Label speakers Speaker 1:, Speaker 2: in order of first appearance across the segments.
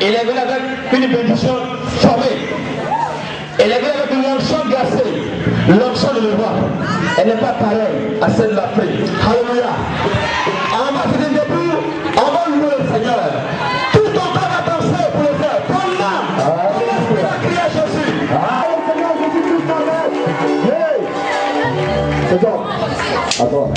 Speaker 1: Il est venu avec une bénédiction formée. Il est venu avec une onction glacée. L'onction de le roi. Elle n'est pas pareille à celle de l'Afrique. Alléluia. On va se dire debout. On va louer le Seigneur. Tout ton corps va danser pour le faire. Ton âme. On va crier à Jésus.
Speaker 2: Seigneur Jésus-Christ, c'est bon. Attends.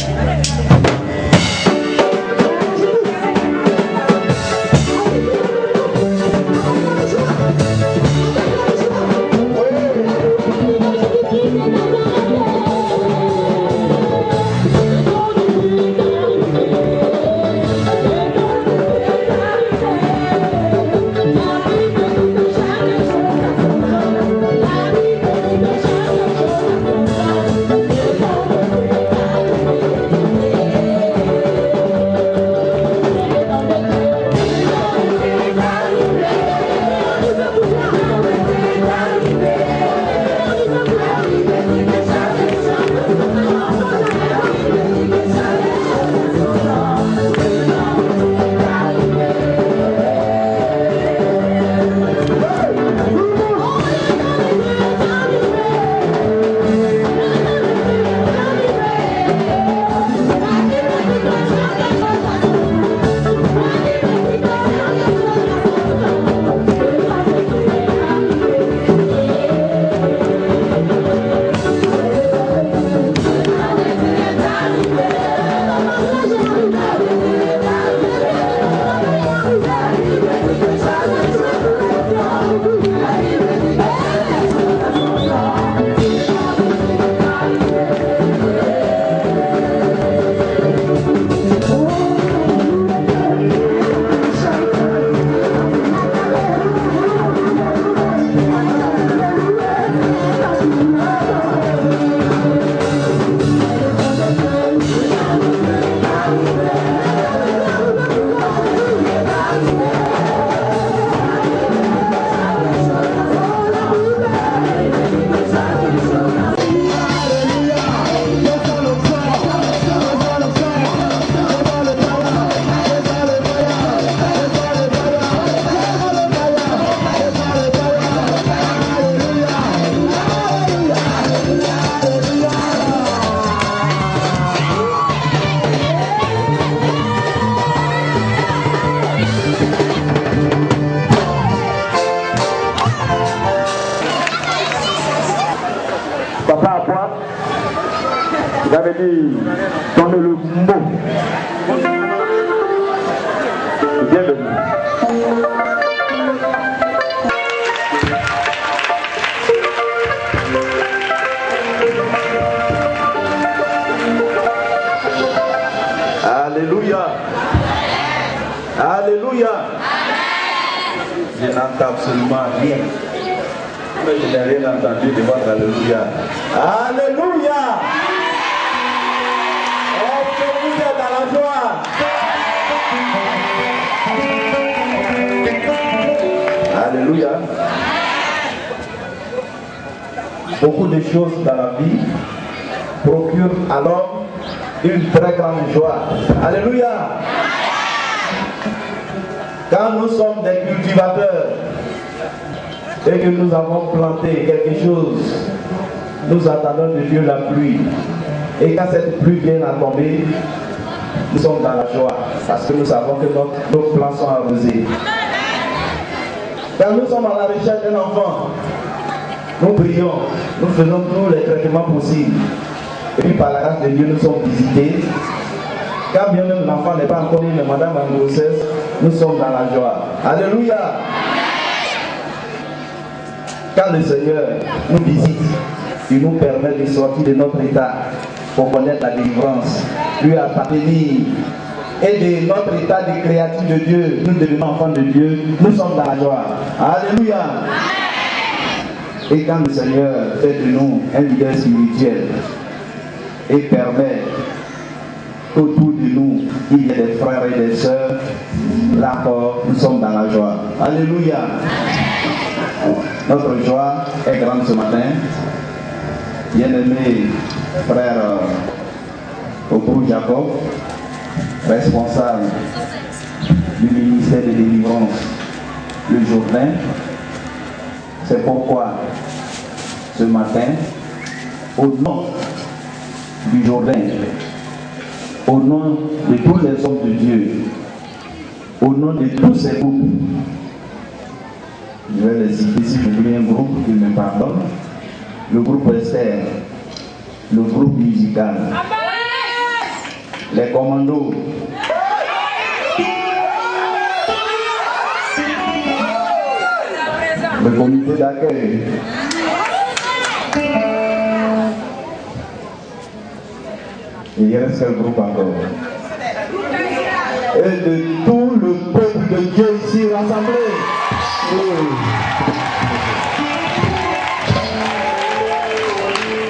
Speaker 2: J'avais dit, donnez le mot. Bienvenue.
Speaker 3: Alléluia. Alléluia. Je n'entends absolument rien. Mais je n'ai rien entendu de votre Alléluia. Alléluia. Est-ce que vous êtes dans la joie? Alléluia. Beaucoup de choses dans la vie procurent à l'homme une très grande joie. Alléluia. Quand nous sommes des cultivateurs et que nous avons planté quelque chose, nous attendons de Dieu la pluie. Et quand cette pluie vient à tomber, nous sommes dans la joie parce que nous savons que nos plants sont arrosés. Quand nous sommes à la recherche d'un enfant, nous prions, nous faisons tous les traitements possibles. Et puis par la grâce de Dieu, nous sommes visités. Quand bien même l'enfant n'est pas encore né, mais madame en grossesse, nous sommes dans la joie. Alléluia. Quand le Seigneur nous visite, il nous permet de sortir de notre état pour connaître la délivrance, lui appartenir. Et de notre état de créature de Dieu, nous devenons enfants de Dieu, nous sommes dans la joie. Alléluia. Et quand le Seigneur fait de nous un leader spirituel et permet qu'autour de nous, il y ait des frères et des sœurs, là encore, nous sommes dans la joie. Alléluia. Notre joie est grande ce matin. Bien-aimé frère Obrou Jacob, responsable du ministère de délivrance
Speaker 4: le Jourdain. C'est pourquoi ce matin, au nom du Jourdain, au nom de tous les hommes de Dieu, au nom de tous ces groupes, je vais les citer si j'oublie un groupe qui me pardonne, le groupe Esther, le groupe musical, les commandos, le comité d'accueil, et il reste quel groupe encore? Et de tout le peuple de Dieu ici rassemblé.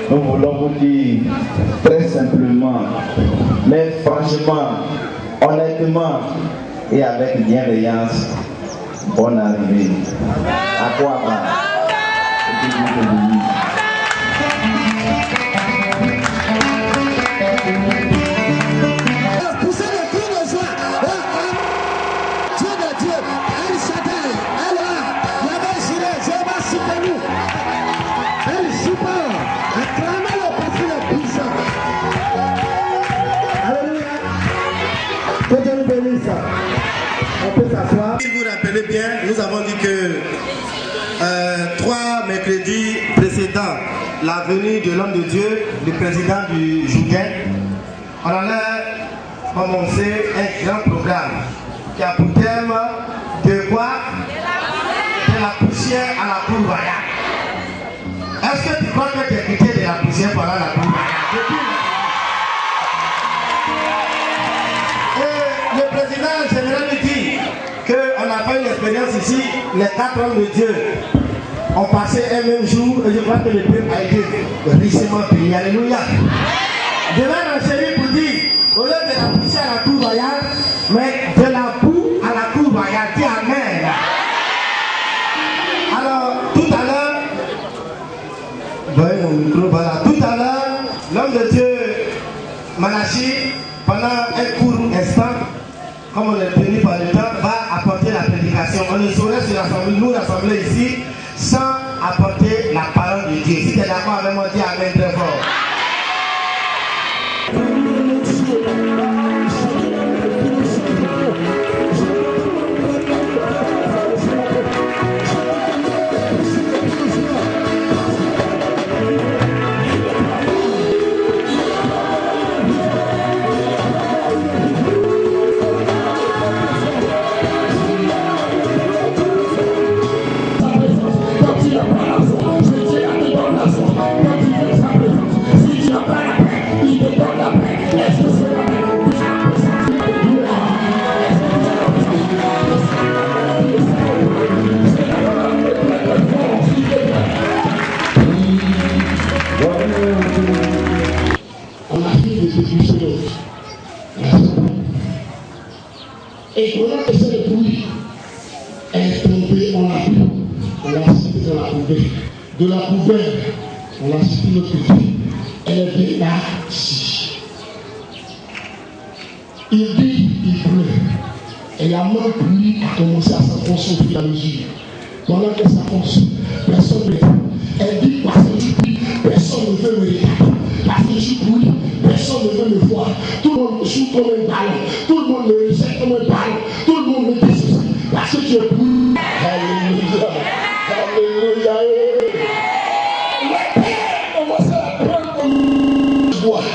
Speaker 4: Nous voulons vous dire très simplement, mais franchement, honnêtement et avec bienveillance, bonne arrivée. À quoi part?
Speaker 5: Si vous vous rappelez bien, nous avons dit que 3 mercredis précédents, la venue de l'homme de Dieu, le président du Jourdain, on allait commencer un grand programme qui a pour thème de quoi? De la poussière à la cour royale. Est-ce que tu crois que tu es quitté de la poussière pendant la cour royale? Et le président général nous dit qu'on a fait une expérience ici, les 4 hommes de Dieu ont passé un même jour et je crois que le peuple a été richement payé. Alléluia. Je vais renchérir pour dire, au lieu de la poussière à la cour royale, mais de la boue à la cour royale. Dis amen. Alors, tout à l'heure, voyez mon micro, voilà, tout à l'heure, l'homme de Dieu, Malachi, pendant un court instant, comme on est tenu par le temps, va apporter la prédication. On ne saurait nous rassembler ici sans apporter la parole de Dieu. Si tu es d'accord avec moi, dis amen très fort.
Speaker 6: Et pendant que c'est le bruit, elle est tombée, on l'a vu, on l'a cité dans la poubelle. De la poubelle, on l'a cité notre petit. Elle est bien là-ci. Il dit, il pleut. Et la main pluie a commencé à s'enfoncer au fur et à mesure. Pendant que ça fonce, personne ne veut. Elle dit, parce que je prie, personne ne veut me regarder. Parce que je prie, personne ne veut me voir. Tout le monde me joue comme un ballon. Tout le monde me rejette comme un ballon. Tout le monde me dit ceci. Parce que tu es pris. Alléluia. Alléluia. La paix commence à prendre comme joie.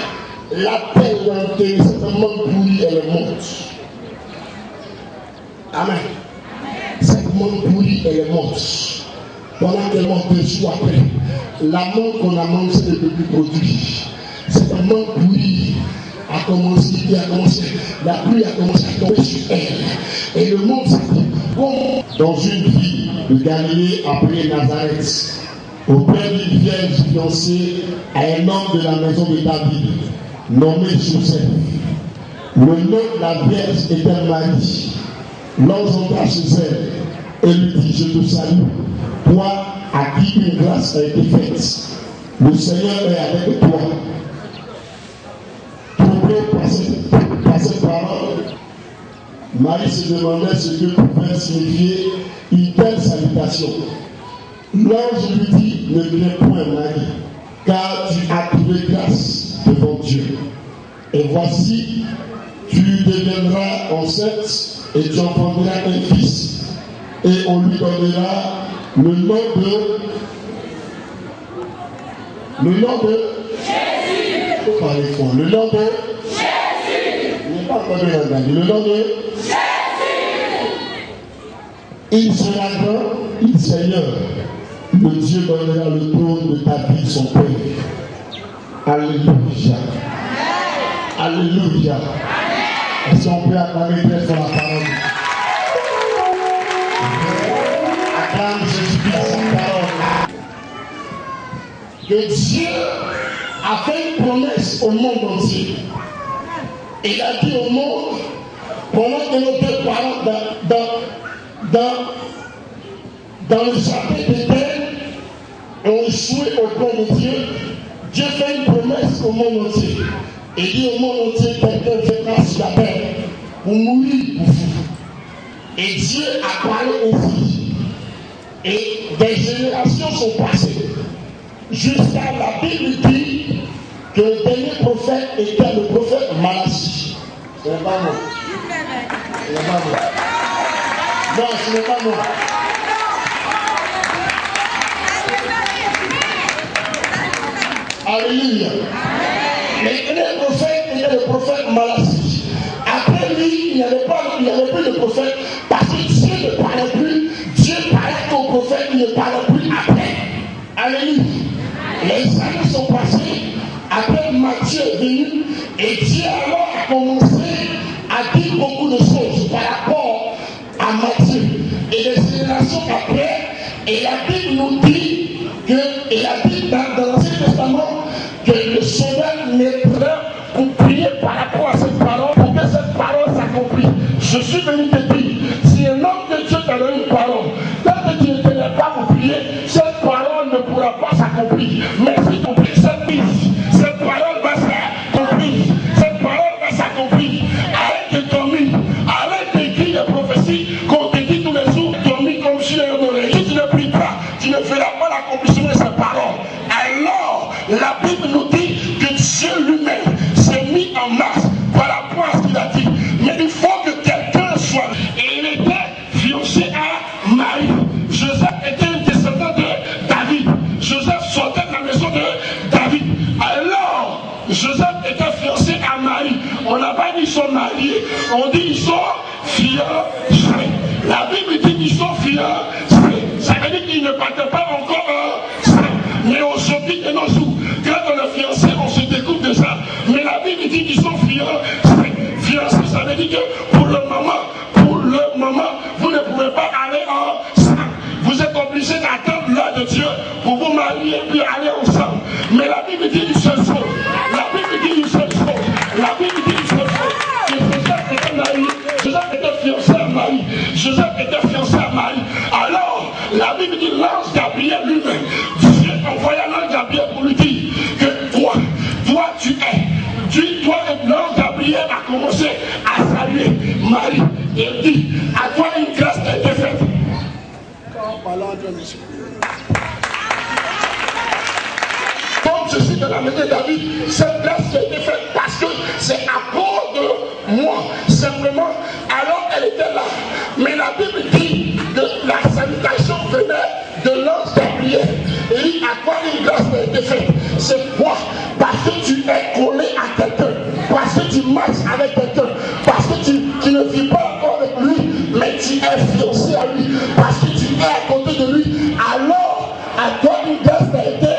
Speaker 6: La paix est certainement pourrie, elle est morte. Amen. Cette montre pourrie, elle est morte. Pendant qu'elle monte deux jours après, la montre qu'on a mangée ne peut plus produire. Cette montre pourrie a commencé, la pluie a commencé à tomber sur elle. Et le monde s'est dit, dans une ville de Galilée appelée Nazareth, auprès d'une vierge fiancée à un homme de la maison de David, nommé Joseph. Le nom de la vierge était Marie. L'ange entra chez elle et lui dit, je te salue, toi à qui une grâce a été faite. Le Seigneur est avec toi. Troublé par cette parole, Marie se demandait ce que pouvait signifier une telle salutation. L'ange lui dit, ne crains point Marie, car tu as trouvé grâce devant Dieu. Et voici, tu deviendras enceinte et tu enfanteras un fils. Et on lui donnera le nom de Jésus. Parlez fort. Le nom de Jésus. Il n'est pas encore bien entendu. Le nom de Jésus. Il sera grand, il Seigneur. Le Dieu donnera le trône de David, son père. Alléluia. Alléluia. Est-ce qu'on peut acclamer très fort la parole? Acclame Jésus-Christ sa parole. Que Dieu a fait une promesse au monde entier. Il a dit au monde, pendant que nos deux parents dans le jardin d'Éden ont échoué au plan de Dieu, Dieu fait une promesse au monde entier. Il dit au monde entier, quelqu'un viendra sur la terre pour mourir pour vous. Et Dieu a parlé ainsi. Et des générations sont passées. Jusqu'à la Bible dit que le dernier prophète était le prophète Malachi. Ce n'est pas moi. Ce n'est pas moi. Non, ce n'est pas moi. Alléluia. Le dernier prophète était le prophète Malachi. Après lui, il n'y avait plus de prophète parce que Dieu ne parlait plus. Dieu parlait au prophète, il ne parlait plus après. Alléluia. Les années sont passées. Après Matthieu est venu et Dieu alors a commencé à dire beaucoup de choses par rapport à Matthieu. Et les générations après, et la Bible nous dit que, et la Bible dans l'Ancien Testament, que le Sauveur naîtra pour prier par rapport à cette parole, pour que cette parole s'accomplisse. Je suis venu te dire, si un homme de Dieu t'a donné une parole, tant que tu ne tenais pas pour prier, cette parole ne pourra pas s'accomplir. Mais si tu pries cette parole va s'accomplir. Cette parole va s'accomplir. Arrête de dormir. Arrête d'écrire des prophéties qu'on te dit tous les jours, dormir comme si un oreille. Si tu ne pries pas, tu ne feras pas l'accomplissement de cette parole. Alors, la Bible nous dit que Dieu lui-même s'est mis en marche par rapport à ce qu'il a dit. Mais il faut que quelqu'un soit. Et il était fiancé à Marie. Joseph était un descendant de David. Joseph sortait de la maison de David. Alors, Joseph était fiancé à Marie. On n'a pas dit qu'ils sont mariés, on dit qu'ils sont fiancés. La Bible dit qu'ils sont fiancés. Ça veut dire qu'ils ne partent pas encore ensemble. Mais aujourd'hui, de nos jours, quand on est fiancé, on se découvre de ça. Mais la Bible dit qu'ils sont fiancés. Fiancés, ça veut dire que pour le moment, vous ne pouvez pas aller ensemble. Vous êtes obligé d'attendre l'heure de Dieu pour vous marier et puis aller ensemble. Mais la Bible dit une seule chose. La Bible dit une seule chose. La Bible dit une seule chose. Que Joseph était marié. Joseph était fiancé à Marie. Joseph était fiancé à Marie. Alors, la Bible dit l'ange Gabriel lui-même. Dieu envoya l'ange Gabriel pour lui dire que toi tu es. Toi et l'ange Gabriel a commencé à saluer Marie. Et il dit, à toi une grâce a été faite. Comme je suis de la maison de David, cette grâce a été faite parce que c'est à cause de moi, simplement. Alors elle était là. Mais la Bible dit que la salutation venait de l'ange Gabriel. Et dit, à toi une grâce a été faite. C'est quoi? Parce que tu es collé à quelqu'un, parce que tu marches avec quelqu'un, parce que tu ne vis pas encore avec lui, mais tu es fiancé à lui, parce que tu es à côté de lui. Alors, à toi une grâce a été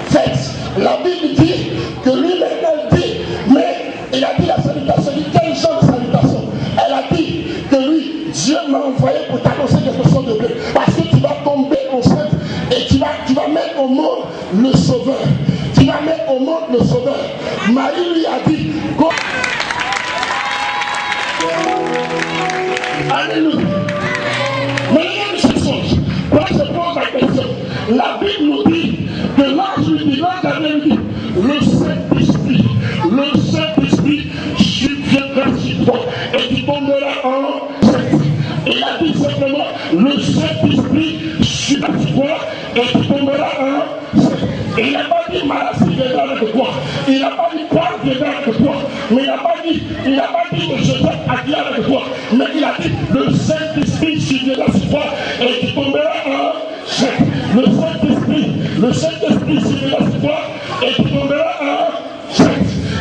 Speaker 6: faite. La Bible dit que lui-même dit, mais il a dit la salutation, il dit quel genre de salutation? Elle a dit que lui, Dieu m'a envoyé pour t'annoncer quelque chose de bien, parce que tu vas tomber enceinte et tu vas mettre au monde le Sauveur. Tu vas mettre au monde le Sauveur. Marie lui a dit, go. Alléluia. Maintenant, je chose. Quand je pose la question, la Bible nous dit que l'ange lui dit, le Saint-Esprit viendra sur toi et tu tomberas en Il a dit simplement, le Saint-Esprit sur la foi et tu tomberas un. Et il n'a pas dit Malassi viendra avec toi. Il n'a pas dit Paul viendra avec toi. Mais il n'a pas dit que Joseph a dit avec toi. Mais il a dit le Saint-Esprit suivra sur toi et tu tomberas un. Le Saint-Esprit suivra sur toi et tu tomberas un.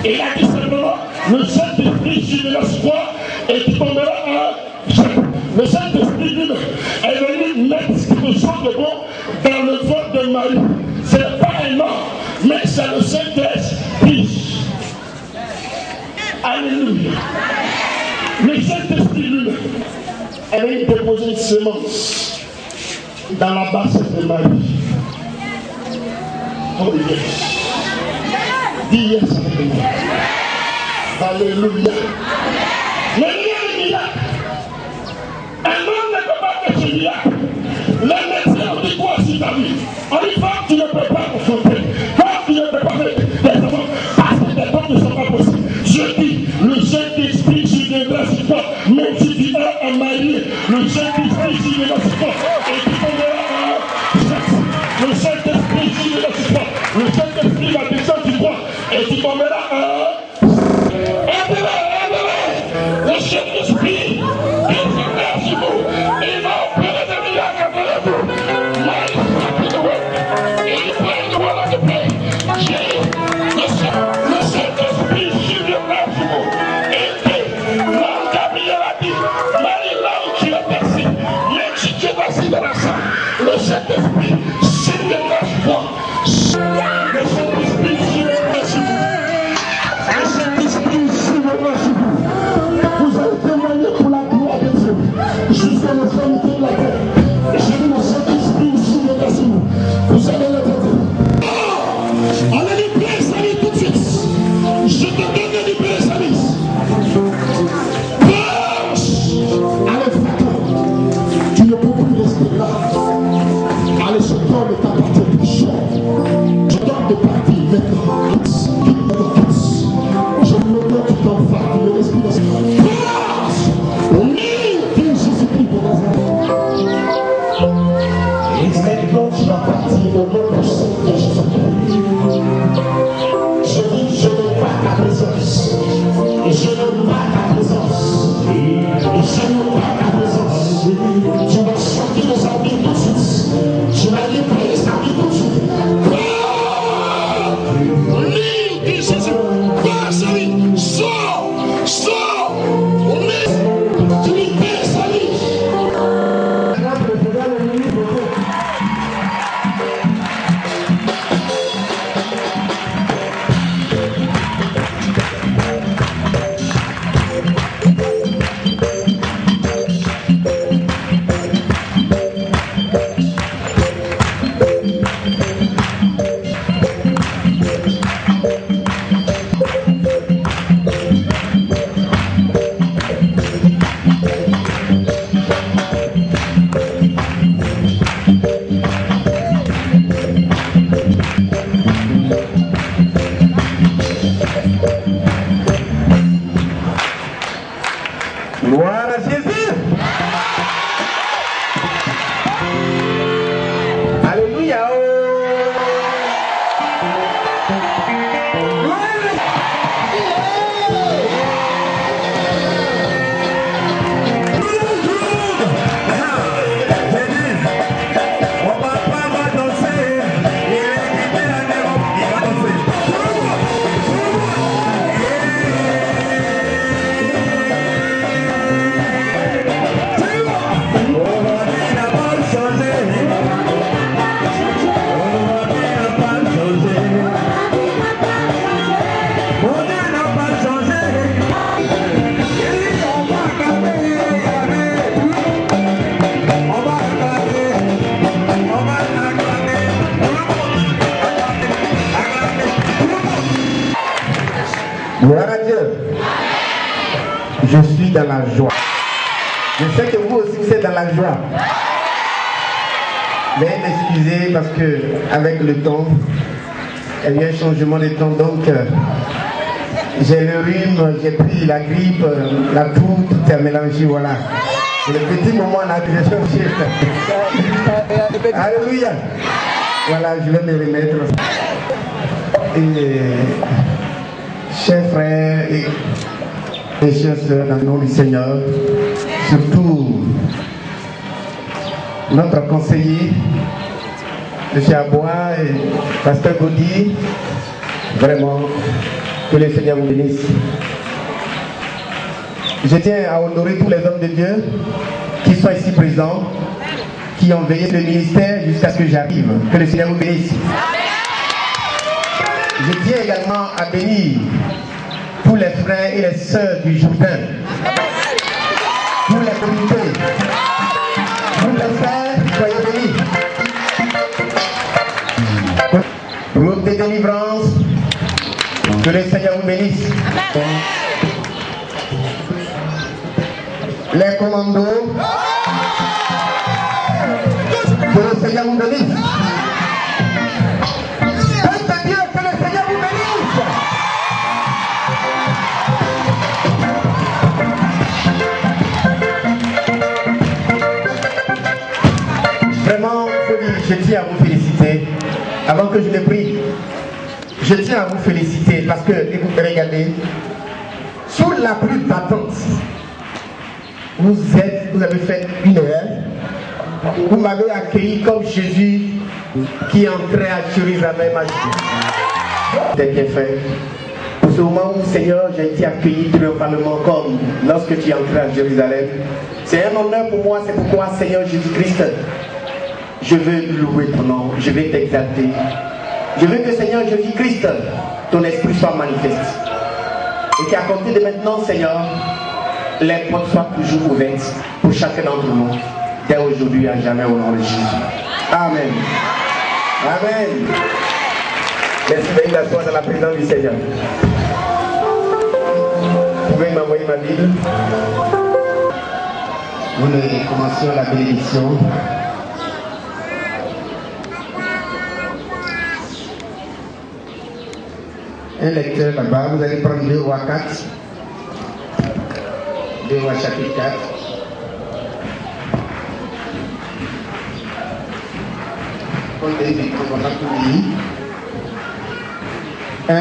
Speaker 6: Et il a dit simplement le Saint-Esprit suivra sur toi et tu tomberas un. Le Saint-Esprit lui est venu mettre quelque chose de bon dans le ventre de Marie. Ce n'est pas un homme, mais c'est le Saint-Esprit. Alléluia. Le Saint-Esprit lui-même est venu déposer une semence dans la bassesse de Marie. Oh yes. Dis yes avec moi. Alléluia. Mais il y a un homme ne peut pas faire ce miracle. Les médecins ont dit quoi sur ta vie? On dit femme, tu ne peux pas confronter. Femme, tu ne peux pas faire des enfants. Parce que tes enfants ne sont pas possibles. Je dis, le Saint-Esprit viendra sur toi. Même si tu as un mari, le Saint-Esprit viendra sur toi. Et tu tomberas un. Le Saint-Esprit viendra sur toi. Le Saint-Esprit va descendre sur toi. Et tu tomberas un. Le Saint-Esprit viendra sur vous. Il va opérer des miracles à vous. Le Saint-Esprit viendra sur vous. Et l'ange Gabriel a dit, Marie, là où tu es passé, même si tu es passé dans la salle, le Saint-Esprit viendra sur toi. Le Saint-Esprit viendra sur vous. Le Saint-Esprit viendra sur vous. Vous allez témoigner pour la gloire de Dieu jusqu'à l'extrémité de la terre. Et je dis, le Saint-Esprit viendra sur vous. Vous allez l'entendre. Allez libérer sa vie tout de suite. Je te donne de libérer sa vie. Allez, frère, tu ne peux plus rester là. Allez, ce corps ne t'appartient plus. Je donne de partir maintenant. Je me donne tout en farde. Le respire dans ce corps. Oui, Jésus-Christ de Nazareth. Et maintenant, tu vas partir au nom du Seigneur Jésus-Christ. Je dis, je n'aime pas ta présence. Et je n'aime pas ta présence. Et je n'aime pas ta présence. Tu vas sortir de sa vie tout de suite. Tu vas libérer sa vie tout de suite. Libre de Jésus. Va sa vie. Sors. Sors. Tu libères sa vie.
Speaker 3: Gloire à Jésus. Alléluia. Gloire à Dieu. Je suis dans la joie. Je sais que vous aussi vous êtes dans la joie. Mais m'excusez parce que avec le temps, il y a eu un changement de temps. Donc j'ai le rhume, j'ai pris la grippe, la toux, tout est mélangé, voilà.
Speaker 5: Le petit moment là que j'ai cherché. Alléluia. Voilà, je vais me remettre. Et chers frères et chères sœurs dans le nom du Seigneur, surtout notre conseiller, M. Abois et Pasteur Gaudi, vraiment, que le Seigneur vous bénisse. Je tiens à honorer tous les hommes de Dieu qui sont ici présents, qui ont veillé le ministère jusqu'à ce que j'arrive. Que le Seigneur vous bénisse. Je tiens également à bénir tous les frères et les sœurs du Jourdain, tous les comités, tous les frères, soyez bénis. Groupe de délivrance, que le Seigneur vous bénisse. Les commandos, que le Seigneur vous bénisse. Peuple Dieu, que le Seigneur vous bénisse. Vraiment, je tiens à vous féliciter. Avant que je ne prie, je tiens à vous féliciter parce que, écoutez, regardez, sous la pluie battante, vous avez fait une heure. Vous m'avez accueilli comme Jésus qui entrait à Jérusalem à Jésus. C'est bien fait. Pour ce moment où, Seigneur, j'ai été accueilli triomphalement comme lorsque tu es entré à Jérusalem. C'est un honneur pour moi, c'est pourquoi, Seigneur Jésus-Christ, je veux louer ton nom, je veux t'exalter. Je veux que, Seigneur Jésus-Christ, ton esprit soit manifeste. Et qu'à compter de maintenant, Seigneur, les portes soient toujours ouvertes pour chacun d'entre nous, dès aujourd'hui à jamais au nom de Jésus. Amen. Amen. Merci de m'asseoir dans la présence du Seigneur. Vous pouvez m'envoyer ma Bible. Nous commençons la bénédiction. Un lecteur là-bas, vous allez prendre 2 Rois 4. 2 Rois chapitre 4. On va tout lire. 1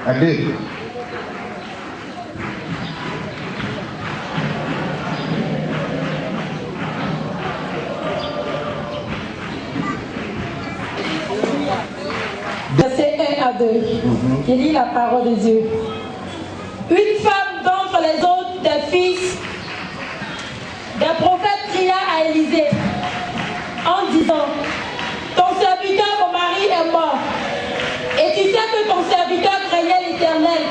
Speaker 5: à 2.
Speaker 7: Verset 1 à 2. Je lis la parole de Dieu. Une femme d'entre les autres des fils des prophètes cria à Élisée en disant: ton serviteur, mon mari, est mort. Et tu sais que ton serviteur craignait l'Éternel.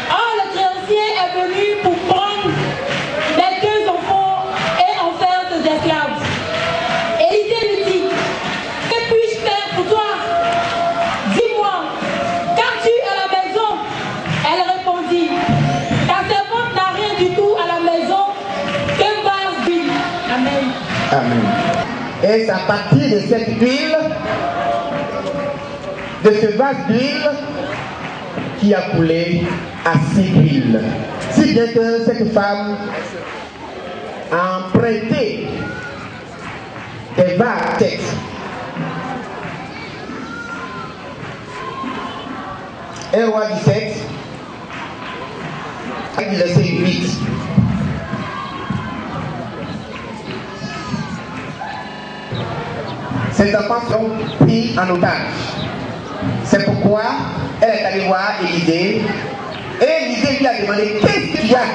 Speaker 7: Or, le créancier est venu pour prendre mes 2 enfants et en faire ses esclaves. Élisée lui dit: que puis-je faire pour toi? Dis-moi, qu'as-tu à la maison? Elle répondit: ta servante n'a rien du tout à la maison que vase d'huile. Amen.
Speaker 5: Amen. Et c'est à partir de cette huile, de ce vase d'huile, qui a coulé à 6 huiles. Si bien que cette femme a emprunté des vases à tête. 1 Roi 17, verset 8. Ces enfants sont pris en otage. C'est pourquoi elle est allée voir Élisée. Et Élisée lui a demandé: qu'est-ce que tu as?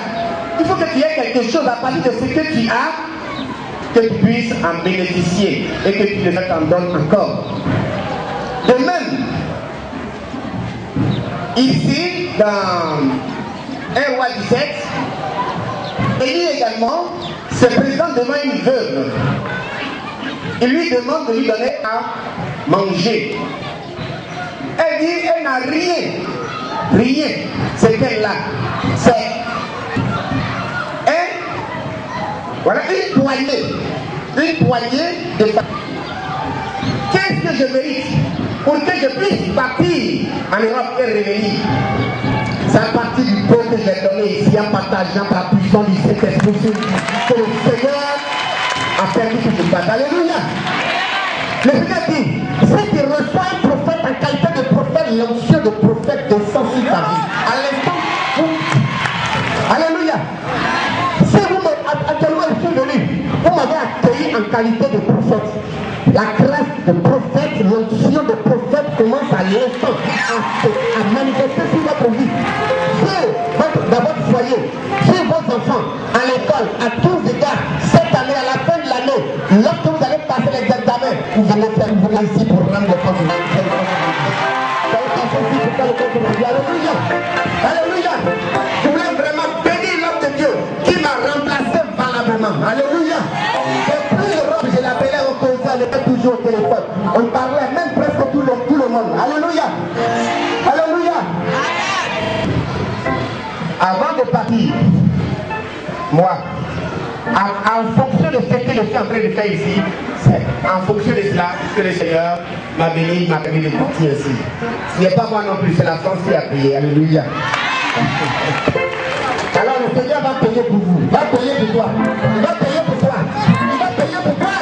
Speaker 5: Il faut que tu aies quelque chose à partir de ce que tu as, que tu puisses en bénéficier et que tu le t'en donnes encore. De même, ici, dans 1 Roi 17, Élie également se présente devant une veuve. Il lui demande de lui donner à manger. Elle dit: elle n'a rien. Rien. C'est qu'elle a. C'est voilà une poignée. Une poignée de femmes. Qu'est-ce que je mérite pour que je puisse partir en Europe et revenir? C'est à partir du peu que
Speaker 8: il est donné ici en partageant par la puissance du Saint-Esprit que le Seigneur a permis que je passe. Alléluia. Le Seigneur dit, si tu reçois un prophète en qualité de prophète, l'onction de prophète descend sur ta vie. À l'instant, alléluia. Si vous actuellement je suis venu, vous m'avez accueilli en qualité de prophète. La grâce de prophète, l'onction de prophète commence à l'instant à manifester sur votre vie. Dans votre foyer, sur vos enfants, à l'école, à tous égards, cette année, à la fin de l'année, lorsque vous allez passer les examens, vous allez faire une journée ici pour rendre le compte. Alléluia. Alléluia. Je voulais vraiment bénir l'homme de Dieu qui m'a remplacé valablement. Alléluia. Depuis le robe, je l'appelais au conseil, elle était toujours au téléphone. On parlait même presque tout le monde. Alléluia. Alléluia. Avant de partir, moi, en fonction de ce que je suis en train de faire ici, c'est en fonction de cela que le Seigneur m'a béni, m'a permis de partir ici. Ce n'est pas moi non plus, c'est la France qui a payé. Alléluia. Alors le Seigneur va payer pour vous, va payer pour toi, il va payer pour toi, il va payer pour toi.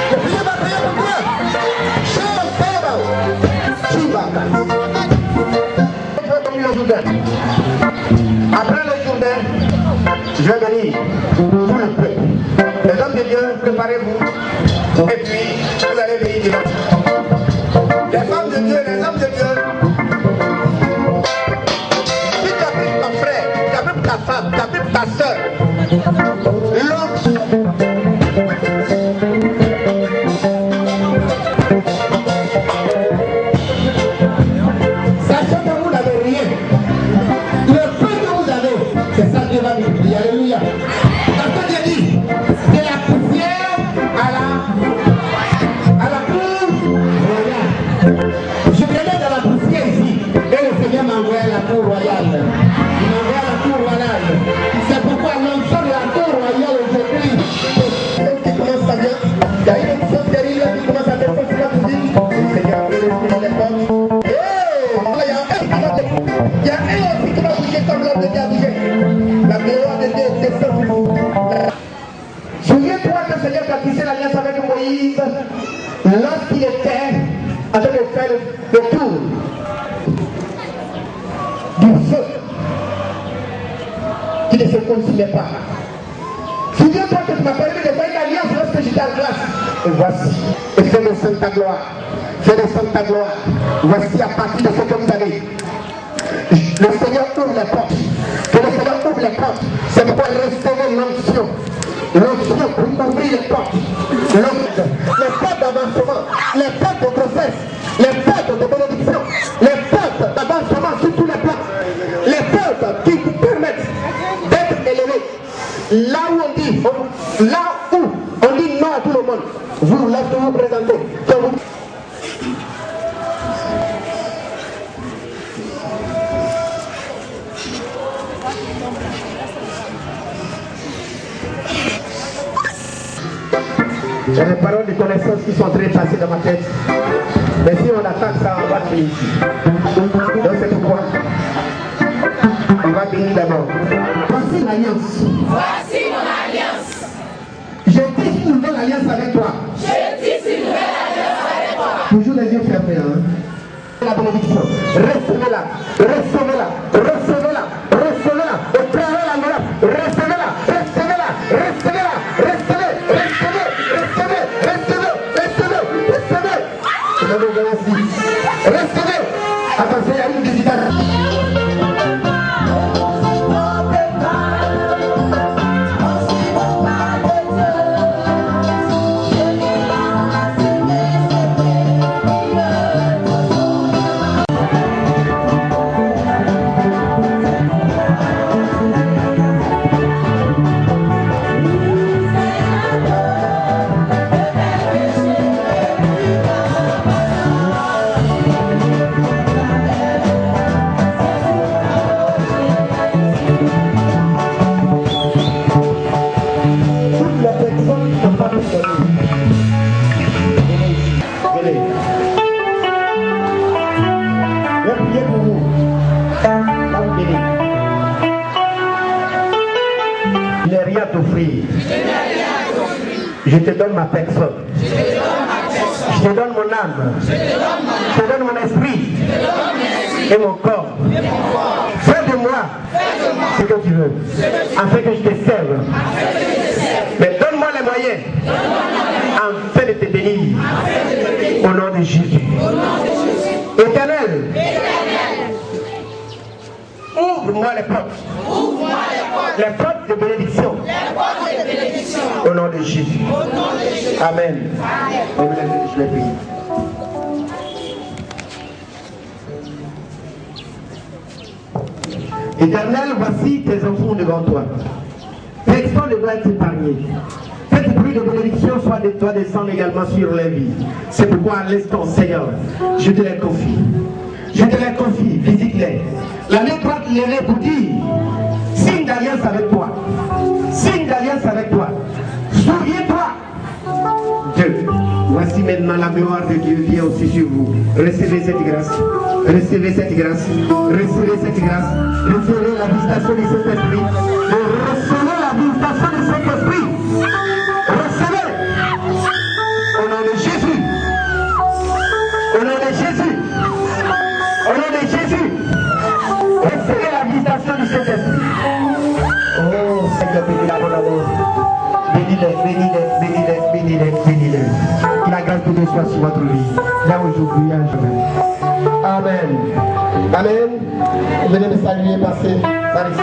Speaker 8: Le Seigneur va payer pour toi. Après le Jourdain, je vais venir tout le peuple. Les hommes de Dieu, préparez-vous. Et puis, vous allez venir devant. Les femmes de Dieu, les hommes de Dieu. Si tu as pris ton frère, tu as pris ta femme, tu as pris ta soeur, sachez que vous n'avez rien. Le peu que vous avez, c'est ça qui va nous dire. Alléluia. Parce que Dieu dit, de la poussière à la cour royale. Je venais dans la poussière ici, et le Seigneur m'a envoyé à la cour royale. Il m'a envoyé à la cour royale. C'est pourquoi l'enfant de la cour royale aujourd'hui, qui commence à bien, il y a une chose terrible qui commence à défoncer la musique. Le Seigneur a ouvert les portes. Il y a un aussi qui va bouger comme l'homme de Dieu a bougé. La gloire de Dieu descend sur vous. Souviens-toi que le Seigneur a tissé l'alliance avec Moïse lorsqu'il était en train de faire le tour du feu qui ne se consumait pas. Souviens-toi que tu m'as permis de faire une alliance lorsque j'étais en classe. Et voici, et fais descendre ta gloire. Fais descendre ta gloire. Voici à partir de ce que vous avez. Le Seigneur ouvre les portes. Que le Seigneur ouvre les portes. C'est pour restaurer l'onction. L'onction pour ouvrir les portes. Les portes d'avancement, les portes de grossesse, les portes de bénédiction, les portes d'avancement sur tous les plans. Les portes qui vous permettent d'être élevés. Là où on dit non à tout le monde. Vous, là, vous vous présentez. J'ai des paroles de connaissances qui sont en train de passer dans ma tête. Mais si on attend ça, on va finir ici. Donc c'est pourquoi on va bénir d'abord. Voici l'alliance.
Speaker 9: Voici mon alliance.
Speaker 8: Je tisse une nouvelle alliance avec toi.
Speaker 9: Je tisse une nouvelle alliance avec toi.
Speaker 8: Toujours les yeux fermés. Hein? La bénédiction. Recevez-la. Recevez-la. Recevez-la. Recevez-la. Et prenez la gloire. Recevez-la. Recevez-la. Recevez-la. Recevez. Recevez. Recevez. Recevez. Recevez. Recevez. Je vais vous donner ici. Recevez. Attention, il y a une visite. t'offrir. Je te donne ma personne. Je te donne mon âme. Je te donne mon esprit. Et mon corps. Fais de moi ce que tu veux. Afin que je te serve. Mais donne-moi les moyens. Afin de te bénir. Au nom de Jésus. Éternel. Ouvre-moi les portes. Les portes de bénédiction. Au nom de Jésus. Amen. Je vais prier. Éternel, voici tes enfants devant toi. Personne ne doit être épargné. Cette pluie de bénédiction soit de toi descendre également sur les vies. C'est pourquoi à l'instant, Seigneur, je te les confie. Je te les confie, visite-les. La main droite les pour dire, signe d'alliance avec toi. Signe d'alliance avec toi. Souviens-toi. Dieu, voici maintenant la mémoire de Dieu vient aussi sur vous. Recevez cette grâce. Recevez cette grâce. Recevez cette grâce. Recevez la visitation de cet esprit. Recevez la visitation de cet esprit. Recevez. Au nom de Jésus. Au nom de Jésus. Au nom de Jésus. Recevez la visitation de cet esprit. Oh Seigneur, bénis la bonne amour. Bénis-les, bénis-les, bénis-les, bénis-les, bénis-les. Que la grâce de Dieu soit sur votre vie. Là aujourd'hui, à jamais. Amen. Amen. Venez me saluer, passez par ici.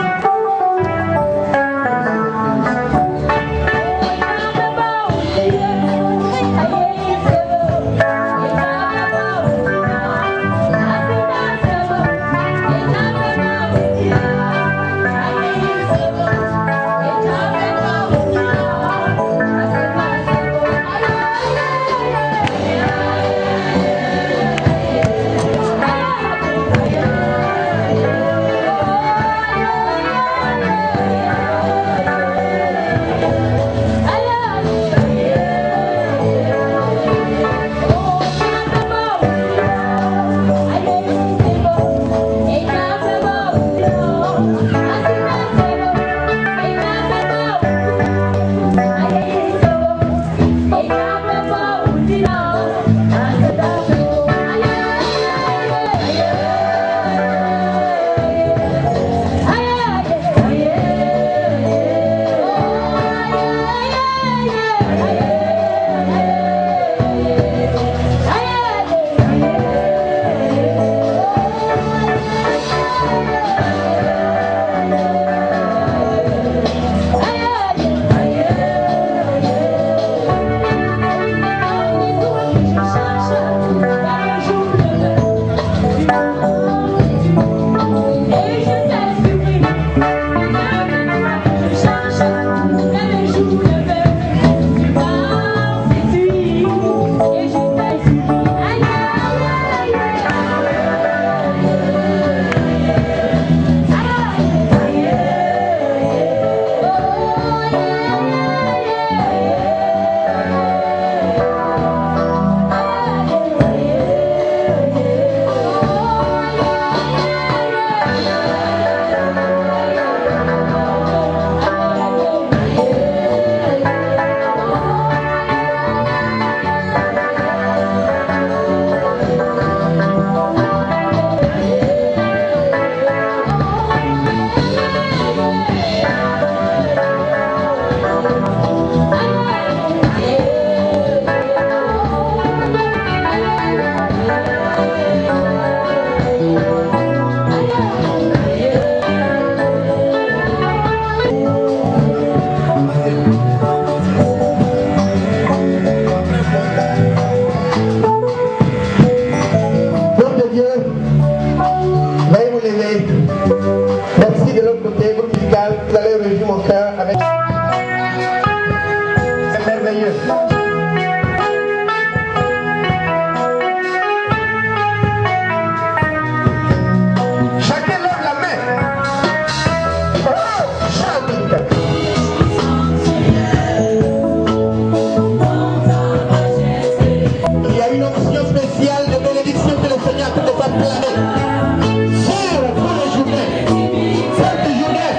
Speaker 9: Cette journée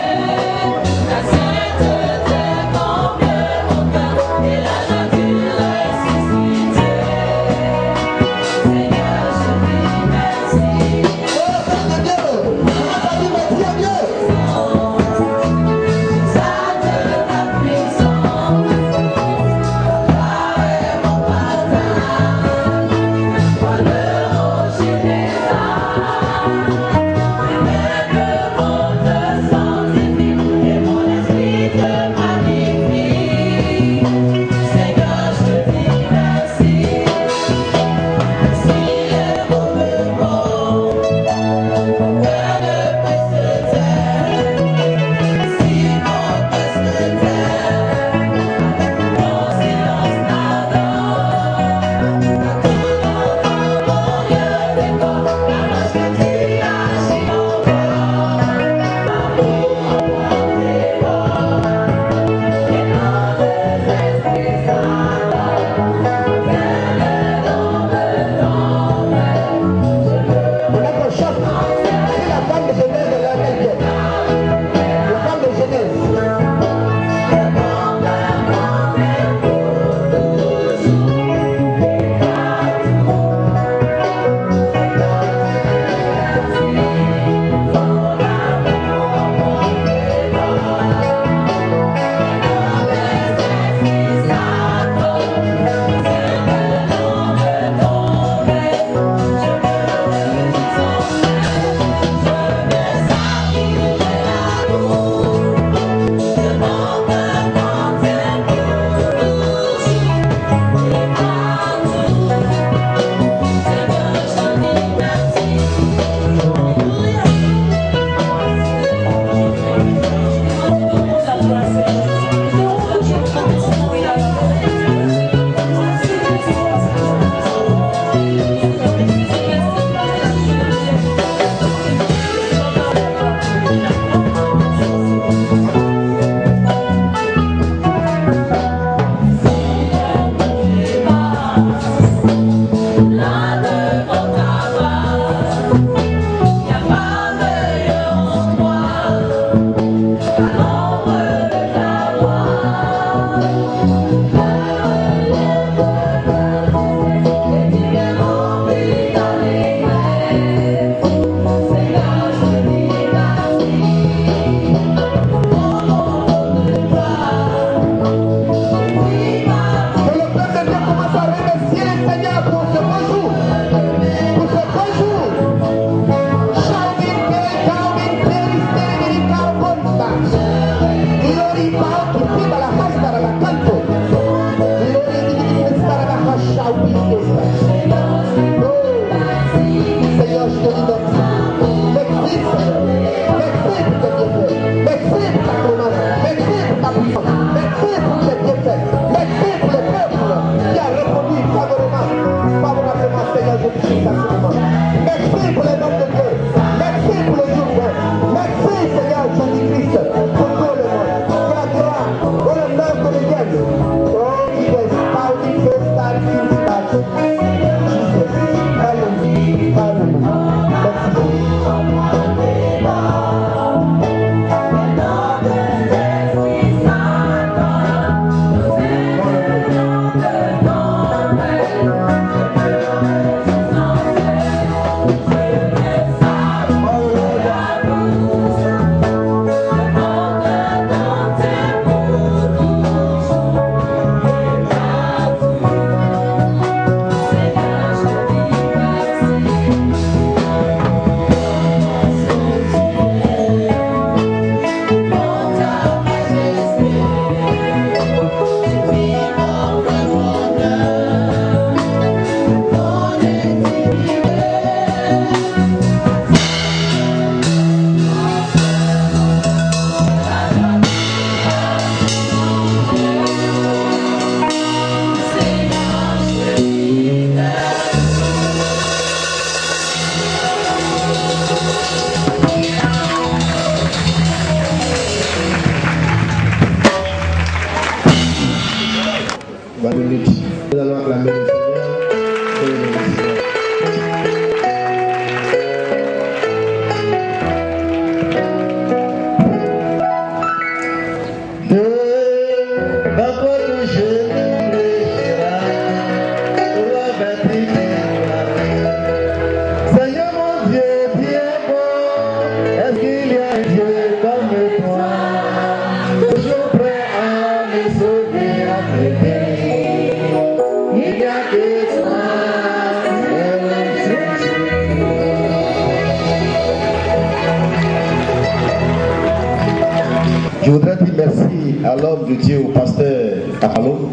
Speaker 1: Je voudrais dire merci à l'homme de Dieu, au pasteur Kapalo,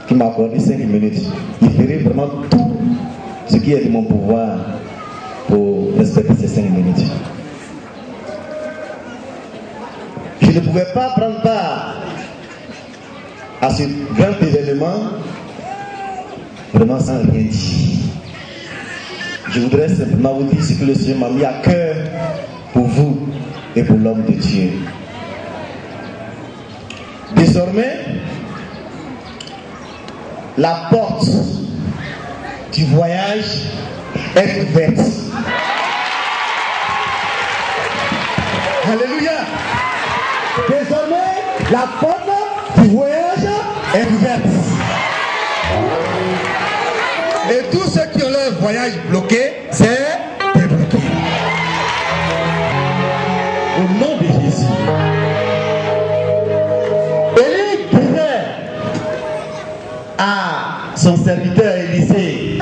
Speaker 1: qui m'a accordé 5 minutes. Il ferait vraiment tout ce qui est de mon pouvoir pour respecter ces 5 minutes. Je ne pouvais pas prendre part à ce grand événement vraiment sans rien dire. Je voudrais simplement vous dire ce que le Seigneur m'a mis à cœur pour vous et pour l'homme de Dieu. Désormais, la porte du voyage est ouverte. Alléluia. Désormais, la porte du voyage est ouverte. Et tous ceux qui ont leur voyage bloqué, c'est débloqué. Au nom de Jésus. Élie disait à son serviteur Élisée,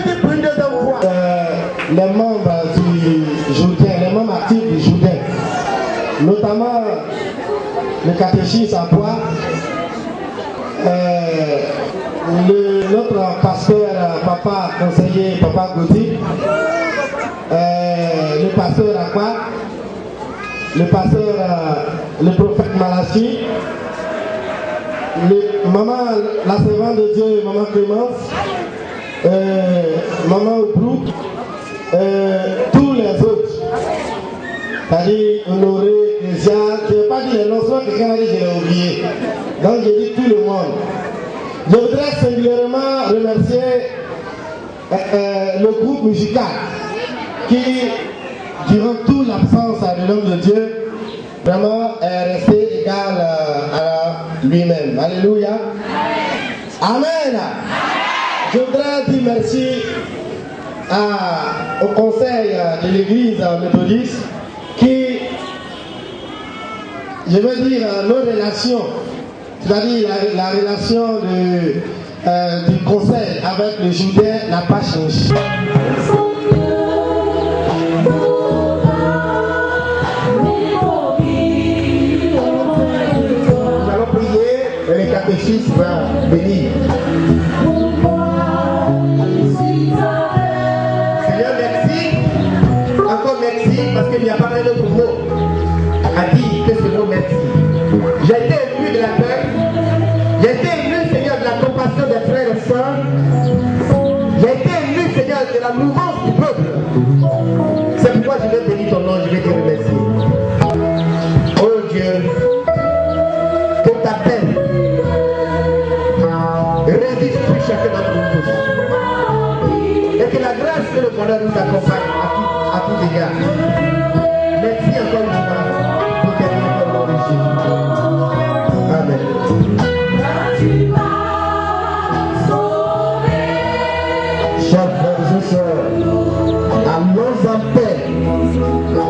Speaker 8: les membres du Jourdain, les membres actifs du Jourdain, notamment le catéchisme à Bois, notre pasteur, papa conseiller, papa Gauthier, le pasteur Aqua, le pasteur, le prophète Malachi, maman, la servante de Dieu, maman Clémence, maman Obrou, tous les autres, c'est-à-dire Honoré, Ecclésia, je n'ai pas dit les noms, soit quelqu'un a dit je l'ai oublié. Donc j'ai dit tout le monde. Je voudrais singulièrement remercier le groupe musical qui, durant toute l'absence de l'homme de Dieu, vraiment est resté égal à lui-même. Alléluia. Amen. Je voudrais dire merci au conseil de l'église méthodiste qui, je veux dire, nos relations, c'est-à-dire la relation du conseil avec le Jourdain n'a pas changé. Nous allons prier et le catéchisme va venir. Seigneur, merci. Encore merci parce qu'il n'y a pas d'autre mot à dire que ce mot merci. J'ai été ému de la paix. J'ai été ému, Seigneur, de la compassion des frères et sœurs. J'ai été ému, Seigneur, de la mouvance du peuple. C'est pourquoi je vais bénir ton nom, je vais te remercier. Oh Dieu, que ta paix résiste sur chacun d'entre nous. Et que la grâce et le bonheur nous accompagnent à tout égard. Merci encore une fois pour tes bénédictions au nom de Jésus. Amen. Chers frères et sœurs, allons en paix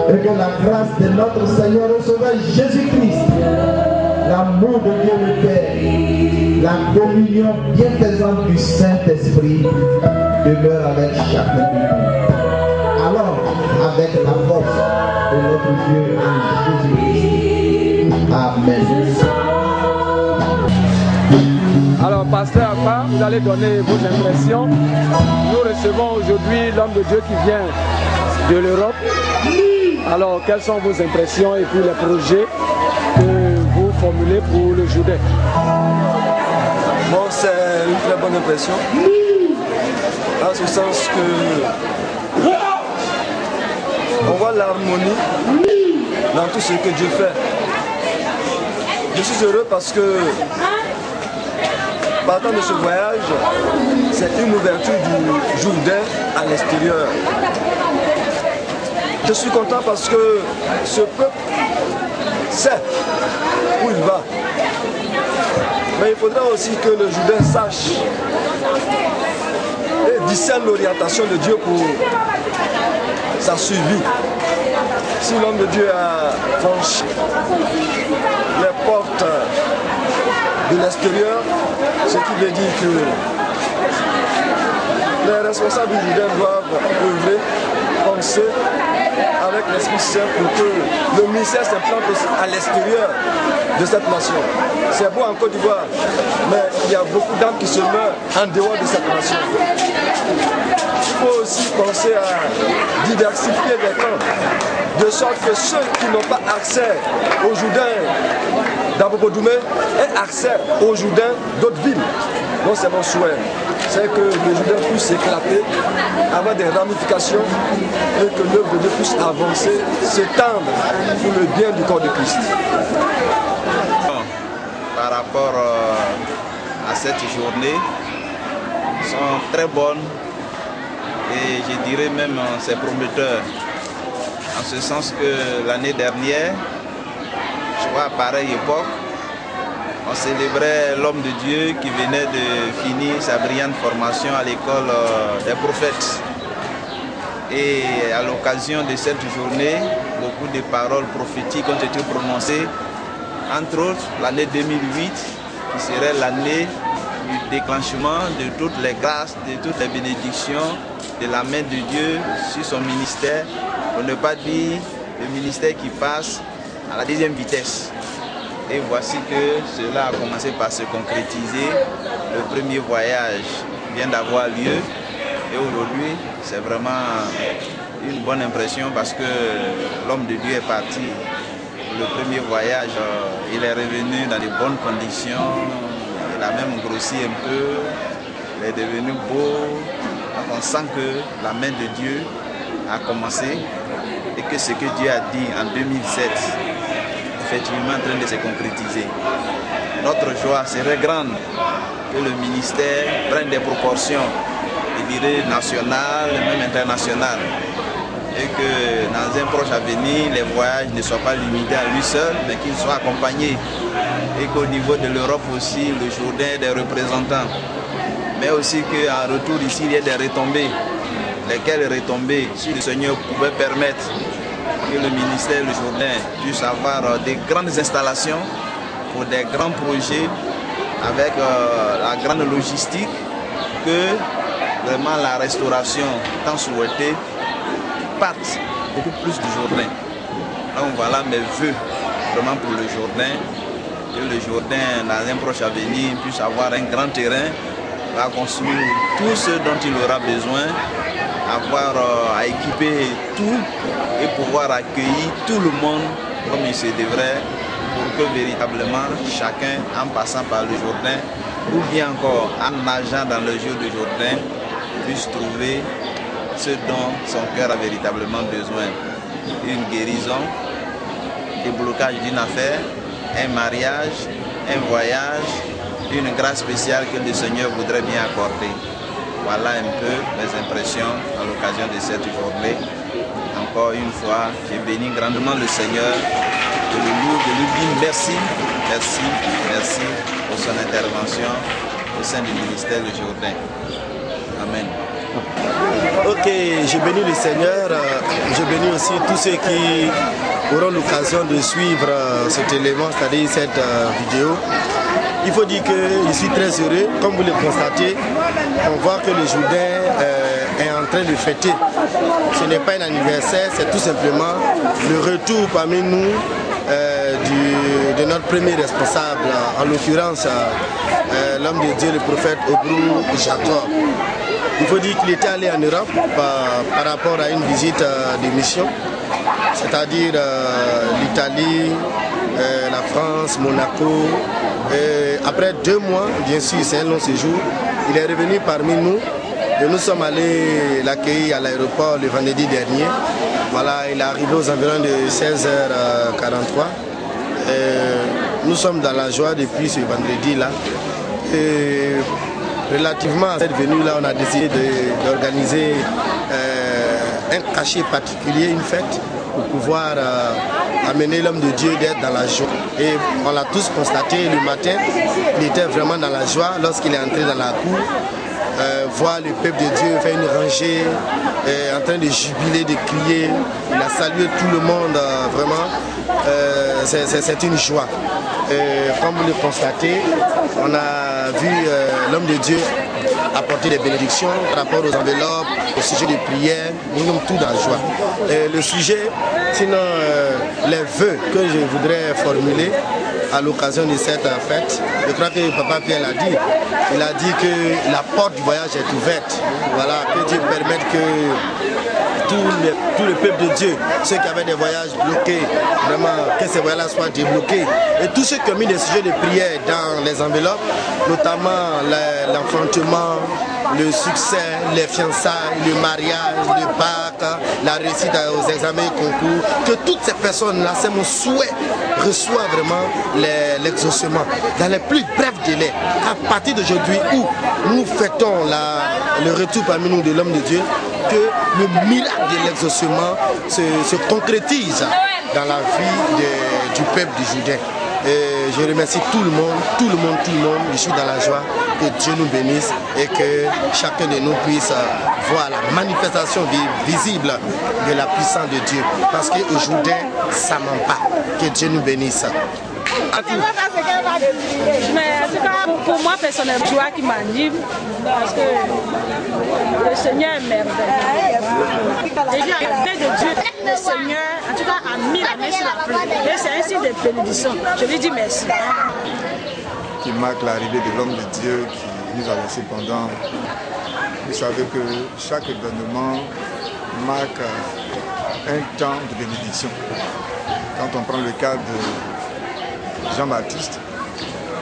Speaker 8: et que la grâce de notre Seigneur et Sauveur Jésus-Christ, l'amour de Dieu le Père, la communion bienfaisante du Saint-Esprit demeure avec chacun de nous. Alors, avec la force de notre Dieu en Jésus-Christ. Amen.
Speaker 10: Alors, pasteur Akpa, vous allez donner vos impressions. Nous recevons aujourd'hui l'homme de Dieu qui vient de l'Europe. Alors, quelles sont vos impressions et puis les projets que vous formulez pour le Jourdain?
Speaker 11: Bon, c'est une très bonne impression. En ce sens que on voit l'harmonie dans tout ce que Dieu fait. Je suis heureux parce que partant de ce voyage, c'est une ouverture du Jourdain à l'extérieur. Je suis content parce que ce peuple sait où il va. Mais il faudra aussi que le Jourdain sache et discerne l'orientation de Dieu pour sa survie. Si l'homme de Dieu a franchi les portes de l'extérieur, ce qui veut dire que les responsables du Jourdain doivent œuvrer, penser avec l'Esprit Saint pour que le ministère s'implante aussi à l'extérieur de cette nation. C'est beau en Côte d'Ivoire, mais il y a beaucoup d'âmes qui se meurent en dehors de cette nation. Il faut aussi penser à diversifier les camps, de sorte que ceux qui n'ont pas accès aux Jourdains d'Abobodoumé aient accès aux Jourdains d'autres villes. Donc c'est mon souhait, c'est que le Jourdain puisse s'éclater, avoir des ramifications et que l'œuvre de Dieu puisse avancer, s'étendre pour le bien du corps de Christ.
Speaker 12: Par rapport à cette journée, sont très bonnes et je dirais même c'est prometteur. En ce sens que l'année dernière, je crois à pareille époque, on célébrait l'homme de Dieu qui venait de finir sa brillante formation à l'école des prophètes. Et à l'occasion de cette journée, beaucoup de paroles prophétiques ont été prononcées, entre autres l'année 2008, qui serait l'année du déclenchement de toutes les grâces, de toutes les bénédictions de la main de Dieu sur son ministère, pour ne pas dire le ministère qui passe à la deuxième vitesse. Et voici que cela a commencé par se concrétiser. Le premier voyage vient d'avoir lieu et aujourd'hui c'est vraiment une bonne impression parce que l'homme de Dieu est parti. Le premier voyage, il est revenu dans de bonnes conditions, il a même grossi un peu, il est devenu beau. Donc on sent que la main de Dieu a commencé et que ce que Dieu a dit en 2007 effectivement en train de se concrétiser. Notre joie serait grande que le ministère prenne des proportions, je dirais nationales, même internationales, et que dans un proche avenir, les voyages ne soient pas limités à lui seul, mais qu'il soit accompagné, et qu'au niveau de l'Europe aussi, le Jourdain ait des représentants, mais aussi qu'en retour ici, il y ait des retombées, lesquelles retombées, si le Seigneur pouvait permettre que le ministère du Jourdain puisse avoir des grandes installations pour des grands projets avec la grande logistique, que vraiment la restauration tant souhaitée parte beaucoup plus du Jourdain. Donc voilà mes vœux vraiment pour le Jourdain, que le Jourdain dans un proche avenir puisse avoir un grand terrain à construire tout ce dont il aura besoin, avoir à équiper tout et pouvoir accueillir tout le monde comme il se devrait, pour que véritablement chacun en passant par le Jourdain ou bien encore en nageant dans le jeu du Jourdain puisse trouver ce dont son cœur a véritablement besoin. Une guérison, déblocage d'une affaire, un mariage, un voyage, une grâce spéciale que le Seigneur voudrait bien accorder. Voilà un peu mes impressions à l'occasion de cette journée. Encore une fois, je bénis grandement le Seigneur, je lui dis merci, merci, merci pour son intervention au sein du ministère du Jourdain. Amen.
Speaker 5: Ok, je bénis le Seigneur, je bénis aussi tous ceux qui auront l'occasion de suivre cet élément, c'est-à-dire cette vidéo. Il faut dire que je suis très heureux, comme vous le constatez, on voit que le Jourdain est en train de fêter. Ce n'est pas un anniversaire, c'est tout simplement le retour parmi nous de notre premier responsable, en l'occurrence l'homme de Dieu, le prophète Obrou Jator. Il faut dire qu'il était allé en Europe par rapport à une visite de mission, c'est-à-dire l'Italie, la France, Monaco. Après 2 mois, bien sûr, c'est un long séjour, il est revenu parmi nous et nous sommes allés l'accueillir à l'aéroport le vendredi dernier. Voilà, il est arrivé aux environs de 16h43. Nous sommes dans la joie depuis ce vendredi-là. Relativement à cette venue-là, on a décidé d'organiser un cachet particulier, une fête, pour pouvoir amener l'homme de Dieu d'être dans la joie. Et on l'a tous constaté le matin, il était vraiment dans la joie lorsqu'il est entré dans la cour, voir le peuple de Dieu faire une rangée, en train de jubiler, de crier. Il a salué tout le monde, vraiment, c'est une joie. Comme vous le constatez, on a vu l'homme de Dieu
Speaker 13: apporter des bénédictions par rapport aux enveloppes, au sujet de prière, nous sommes tous dans la joie. Le sujet, sinon les vœux que je voudrais formuler à l'occasion de cette fête, je crois que Papa Pierre l'a dit. Il a dit que la porte du voyage est ouverte. Voilà, que Dieu permette que tout le peuple de Dieu, ceux qui avaient des voyages bloqués, vraiment que ces voyages soient débloqués. Et tous ceux qui ont mis des sujets de prière dans les enveloppes, notamment l'enfantement, le succès, les fiançailles, le mariage, le bac, la réussite aux examens et concours, que toutes ces personnes-là, c'est mon souhait, reçoivent vraiment l'exaucement dans les plus brefs délais. À partir d'aujourd'hui où nous fêtons le retour parmi nous de l'homme de Dieu, que le miracle de l'exaucement se concrétise dans la vie du peuple du Jourdain. Et je remercie tout le monde, je suis dans la joie, que Dieu nous bénisse et que chacun de nous puisse voir la manifestation visible de la puissance de Dieu. Parce qu'au Jourdain, ça ne ment pas. Que Dieu nous bénisse.
Speaker 14: Mais en tout cas, pour moi, personnellement, joie qui m'anime, parce que le Seigneur est merveilleux. Déjà, la paix de Dieu, le Seigneur, en tout cas, a mis la main sur la pluie. Et c'est ainsi de bénédiction. Je lui dis merci.
Speaker 15: Qui marque l'arrivée de l'homme de Dieu qui nous a laissé pendant. Vous savez que chaque événement marque un temps de bénédiction. Quand on prend le cas de Jean-Baptiste,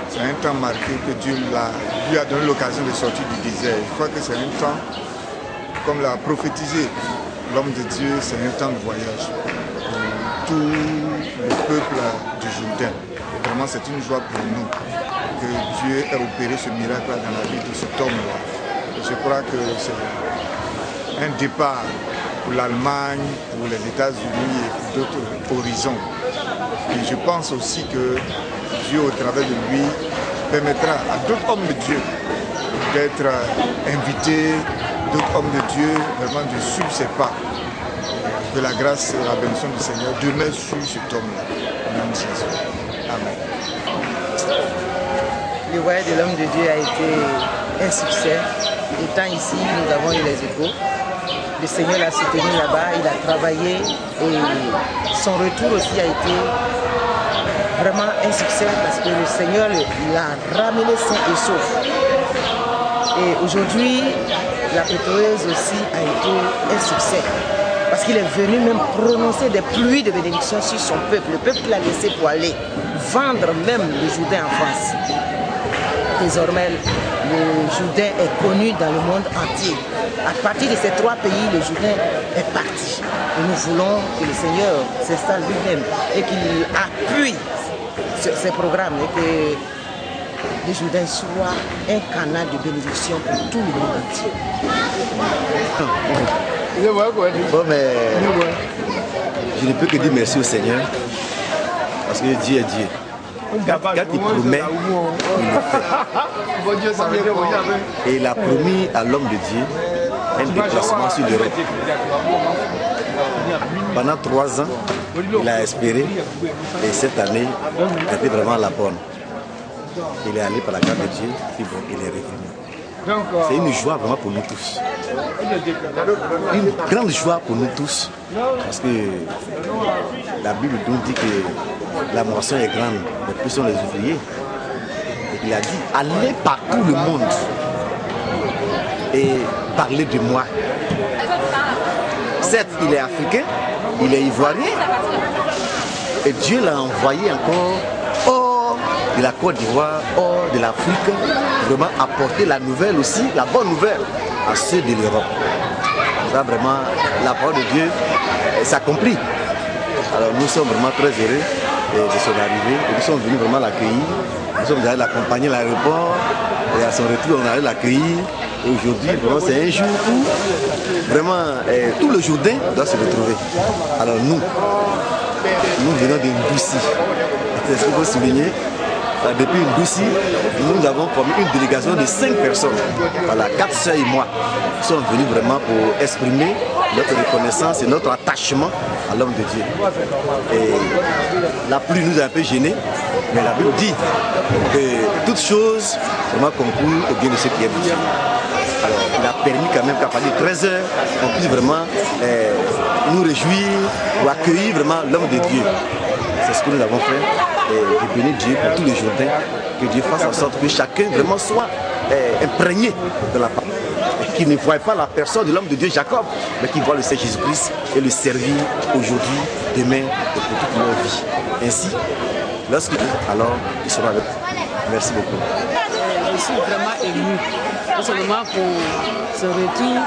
Speaker 15: c'est un temps marqué que Dieu lui a donné l'occasion de sortir du désert. Je crois que c'est un temps, comme l'a prophétisé l'homme de Dieu, c'est un temps de voyage pour tout le peuple du Jourdain. Et vraiment, c'est une joie pour nous que Dieu ait opéré ce miracle dans la vie de cet homme-là. Je crois que c'est un départ pour l'Allemagne, pour les États-Unis et pour d'autres horizons. Et je pense aussi que Dieu, au travers de lui, permettra à d'autres hommes de Dieu d'être invités, d'autres hommes de Dieu vraiment de suivre ses pas. Que la grâce et la bénédiction du Seigneur demeurent sur cet homme-là. Au nom de Jésus. Amen.
Speaker 16: Le voyage de l'homme de Dieu a été un succès. Étant ici, nous avons eu les échos. Le Seigneur l'a soutenu là-bas, il a travaillé et son retour aussi a été vraiment un succès parce que le Seigneur l'a ramené sain et sauf. Et aujourd'hui, la pétreuse aussi a été un succès parce qu'il est venu même prononcer des pluies de bénédictions sur son peuple, le peuple qu'il a laissé pour aller vendre même le Jourdain en France. Désormais, le Jourdain est connu dans le monde entier. À partir de ces 3 pays, le Jourdain est parti. Et nous voulons que le Seigneur s'installe lui-même et qu'il appuie ces programmes et que le Jourdain soit un canal de bénédiction pour tout le monde entier.
Speaker 13: Bon, mais je ne peux que dire merci au Seigneur parce que Dieu est Dieu. Quand il promet, il le fait. Et il a promis à l'homme de Dieu un déplacement sur l'Europe. Pendant 3 ans, il a espéré et cette année, était vraiment la bonne. Il est allé par la grâce de Dieu et bon, il est revenu. C'est une joie vraiment pour nous tous. Une grande joie pour nous tous. Parce que la Bible nous dit que la moisson est grande, mais plus sont les ouvriers. Et il a dit, allez partout le monde et parlez de moi. Certes, il est africain, il est ivoirien. Et Dieu l'a envoyé encore hors de la Côte d'Ivoire, hors de l'Afrique, vraiment apporter la nouvelle aussi, la bonne nouvelle à ceux de l'Europe. Ça vraiment, la parole de Dieu s'accomplit. Alors nous sommes vraiment très heureux de son arrivée. Et nous sommes venus vraiment l'accueillir. Nous sommes allés l'accompagner à l'aéroport. Et à son retour, on allait l'accueillir. Et aujourd'hui, vraiment, c'est un jour où vraiment tout le Jourdain doit se retrouver. Alors nous venons d'Indouci. C'est ce qu'il faut souligner. Depuis Indouci, nous avons formé une délégation de 5 personnes. Voilà, 4 soeurs et moi. Nous sommes venus vraiment pour exprimer notre reconnaissance et notre attachement à l'homme de Dieu. Et la pluie nous a un peu gênés, mais la Bible dit que toute chose vraiment concourt au bien de ceux qui aiment Dieu. il a permis quand même qu'à partir de 13h, on puisse vraiment nous réjouir ou accueillir vraiment l'homme de Dieu. C'est ce que nous avons fait. Et je bénis Dieu pour tous les Jourdains, que Dieu fasse en sorte que chacun vraiment soit imprégné de la parole. Et qu'il ne voit pas la personne de l'homme de Dieu Jacob, mais qu'il voit le Seigneur Jésus-Christ et le servir aujourd'hui, demain et pour toute leur vie. Ainsi, lorsqu'il alors il sera avec vous. Merci beaucoup.
Speaker 17: Je suis vraiment ému, non seulement pour ce retour,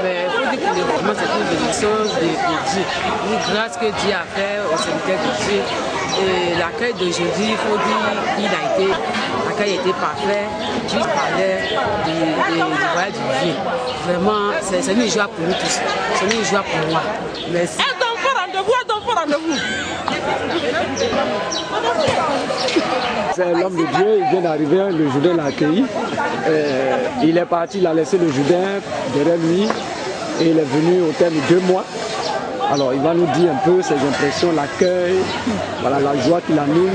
Speaker 17: mais il faut dire que vraiment c'est une bénédiction de Dieu, une grâce que Dieu a fait au serviteur de Dieu. Et l'accueil d'aujourd'hui, il faut dire l'accueil a été parfait, Dieu parlait du voyage du Dieu. Vraiment, c'est une joie pour nous tous, c'est une joie pour moi. Merci.
Speaker 10: C'est l'homme de Dieu, il vient d'arriver, le Jourdain l'a accueilli. Il est parti, il a laissé le Jourdain derrière lui et il est venu au terme de 2 mois. Alors il va nous dire un peu ses impressions, l'accueil, voilà, la joie qu'il a mis.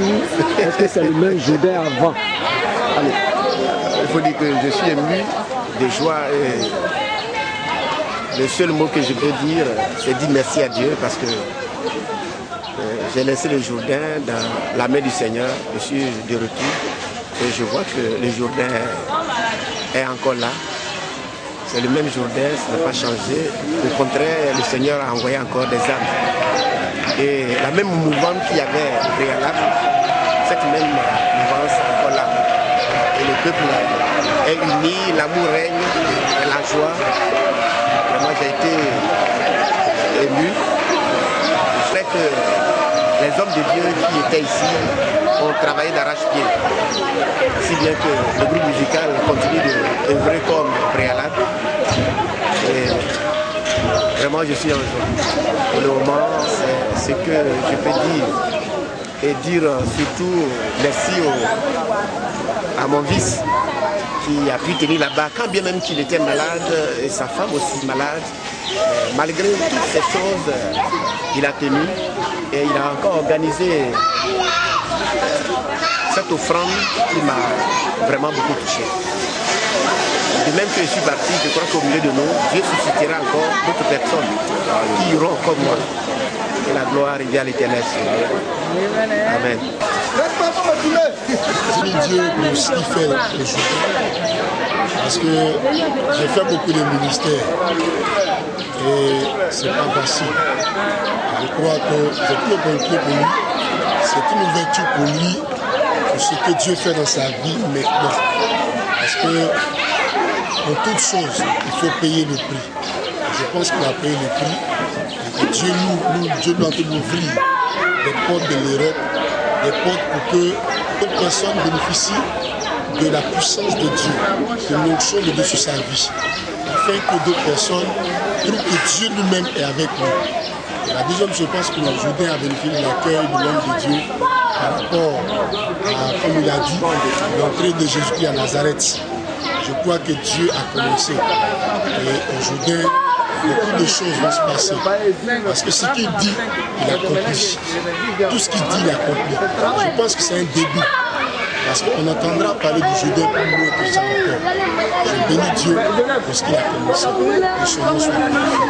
Speaker 10: Est-ce que c'est le même Jourdain avant? Allez.
Speaker 13: Il faut dire que je suis ému de joie et le seul mot que je peux dire, c'est dire merci à Dieu parce que j'ai laissé le Jourdain dans la main du Seigneur. Je suis de retour et je vois que le Jourdain est encore là. C'est le même Jourdain, ça n'a pas changé. Au contraire, le Seigneur a envoyé encore des âmes. Et la même mouvance qu'il y avait au préalable, cette même mouvance est encore là. Et le peuple est uni, l'amour règne, la joie. Et moi j'ai été ému. Je sais que les hommes de Dieu qui étaient ici ont travaillé d'arrache-pied. Si bien que le groupe musical continue d'œuvrer comme préalable. Et vraiment je suis en joie. Pour le moment, c'est ce que je peux dire. Et dire surtout merci à mon fils qui a pu tenir là-bas, quand bien même qu'il était malade, et sa femme aussi malade. Malgré toutes ces choses, il a tenu et il a encore organisé cette offrande qui m'a vraiment beaucoup touché. De même que je suis parti, je crois qu'au milieu de nous, Dieu suscitera encore d'autres personnes qui iront comme moi. Et la gloire revient à l'Éternel. Amen.
Speaker 6: Je dis Dieu pour ce qu'il fait aujourd'hui. Parce que j'ai fait beaucoup de ministères et c'est pas facile. Je crois que j'ai tout le contrôle pour lui. C'est une ouverture pour lui, pour ce que Dieu fait dans sa vie maintenant. Parce que pour toutes choses, il faut payer le prix. Je pense qu'il a payé le prix. Et Dieu nous a fait ouvrir des portes de l'Europe, des portes pour que toute personne bénéficie de la puissance de Dieu, de l'onction de Dieu sur sa vie, afin que d'autres personnes trouvent que Dieu lui-même est avec nous. Et la deuxième, je pense que le Jourdain a bénéficié de l'accueil de l'homme de Dieu par rapport à, comme il a dit, l'entrée de Jésus-Christ à Nazareth. Je crois que Dieu a commencé. Et aujourd'hui, beaucoup de choses vont se passer. Parce que ce qu'il dit, il accomplit. Tout ce qu'il dit, il accomplit. Je pense que c'est un début. Parce qu'on entendra parler du Jourdain pour mieux que ça encore. Je bénis Dieu pour ce qu'il a commencé. Que son nom soit glorifié.